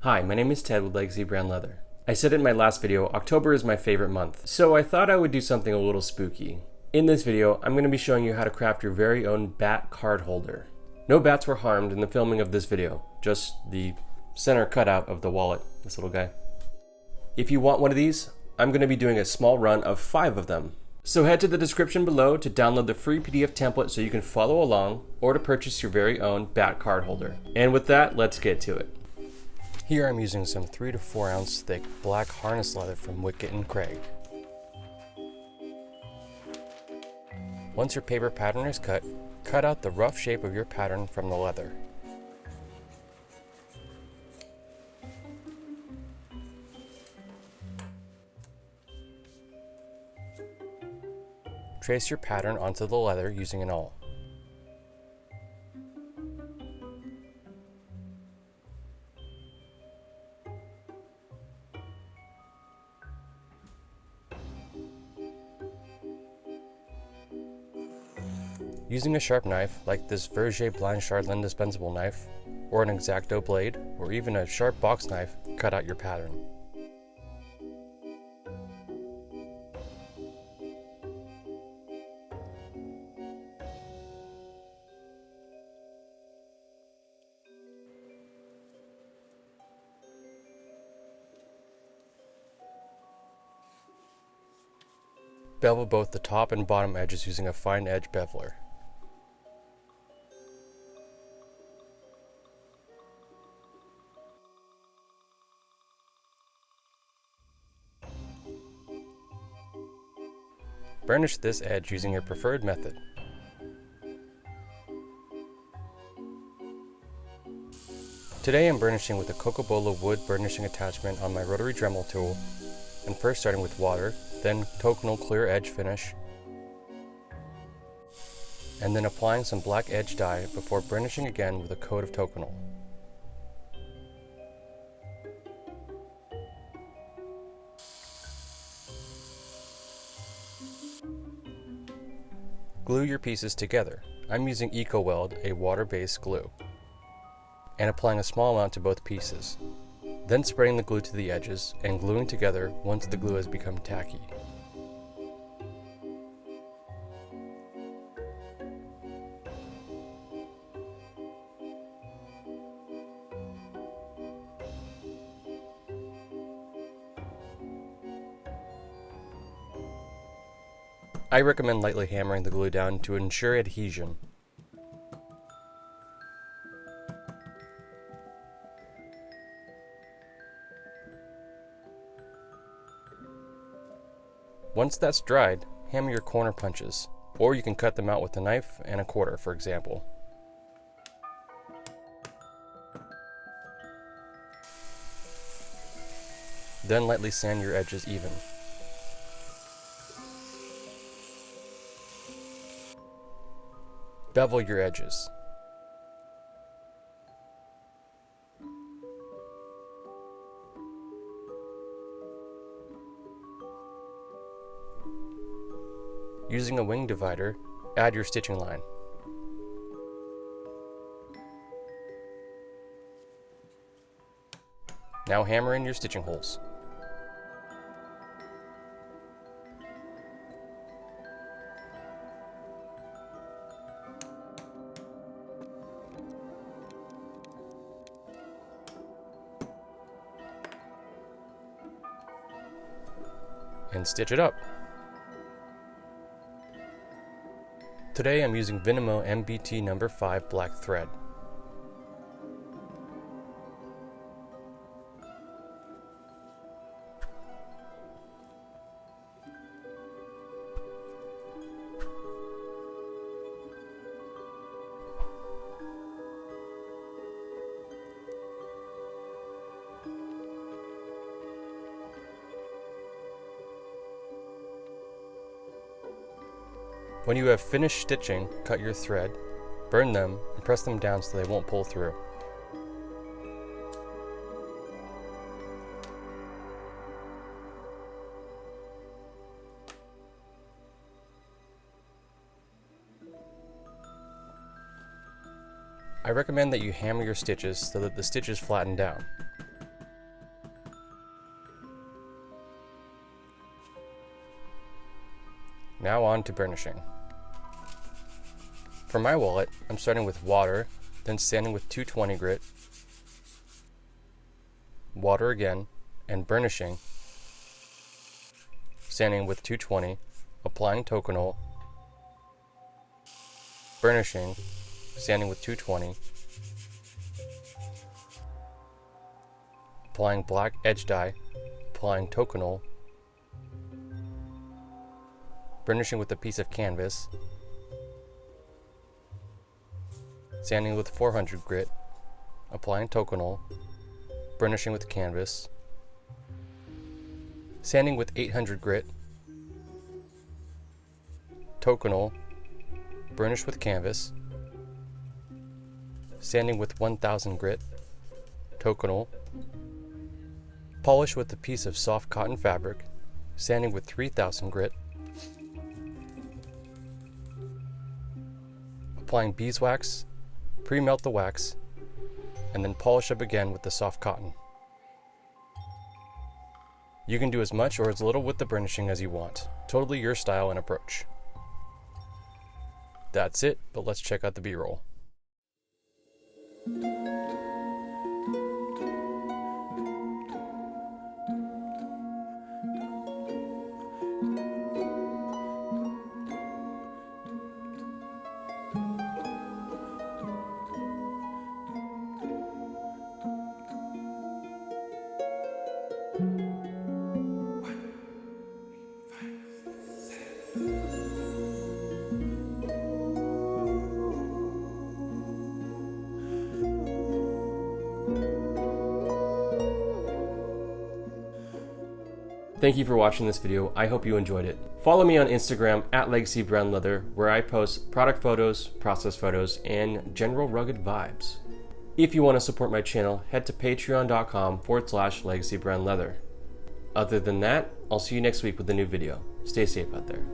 Hi, my name is Ted with Legacy Brand Leather. I said in my last video, October is my favorite month, so I thought I would do something a little spooky. In this video, I'm going to be showing you how to craft your very own bat card holder. No bats were harmed in the filming of this video, just the center cutout of the wallet, this little guy. If you want one of these, I'm going to be doing a small run of 5 of them. So head to the description below to download the free PDF template so you can follow along, or to purchase your very own bat card holder. And with that, let's get to it. Here I'm using some 3 to 4 ounce thick black harness leather from Wickett & Craig. Once your paper pattern is cut, cut out the rough shape of your pattern from the leather. Trace your pattern onto the leather using an awl. Using a sharp knife, like this Verger Blanchard L'indispensable knife, or an X-Acto blade, or even a sharp box knife, cut out your pattern. Bevel both the top and bottom edges using a fine edge beveler. Burnish this edge using your preferred method. Today I'm burnishing with a Cocobolo wood burnishing attachment on my rotary Dremel tool, and first starting with water, then Tokonole clear edge finish, and then applying some black edge dye before burnishing again with a coat of Tokonole. Glue your pieces together. I'm using EcoWeld, a water-based glue, and applying a small amount to both pieces. Then spraying the glue to the edges and gluing together once the glue has become tacky. I recommend lightly hammering the glue down to ensure adhesion. Once that's dried, hammer your corner punches, or you can cut them out with a knife and a quarter, for example. Then lightly sand your edges even. Bevel your edges. Using a wing divider, add your stitching line. Now hammer in your stitching holes. And stitch it up. Today I'm using Vinimo MBT number 5 black thread. When you have finished stitching, cut your thread, burn them, and press them down so they won't pull through. I recommend that you hammer your stitches so that the stitches flatten down. Now on to burnishing. For my wallet, I'm starting with water, then sanding with 220 grit, water again, and burnishing, sanding with 220, applying Tokonole, burnishing, sanding with 220, applying black edge dye, applying Tokonole, burnishing with a piece of canvas, sanding with 400 grit, applying Tokonole, burnishing with canvas, sanding with 800 grit, Tokonole, burnish with canvas, sanding with 1000 grit, Tokonole, polish with a piece of soft cotton fabric, sanding with 3000 grit, applying beeswax, pre-melt the wax, and then polish up again with the soft cotton. You can do as much or as little with the burnishing as you want, totally your style and approach. That's it, but let's check out the B-roll. Thank you for watching this video. I hope you enjoyed it. Follow me on Instagram at Legacy Brown Leather, where I post product photos, process photos, and general rugged vibes. If you want to support my channel, head to patreon.com/Legacy Brown Leather. Other than that, I'll see you next week with a new video. Stay safe out there.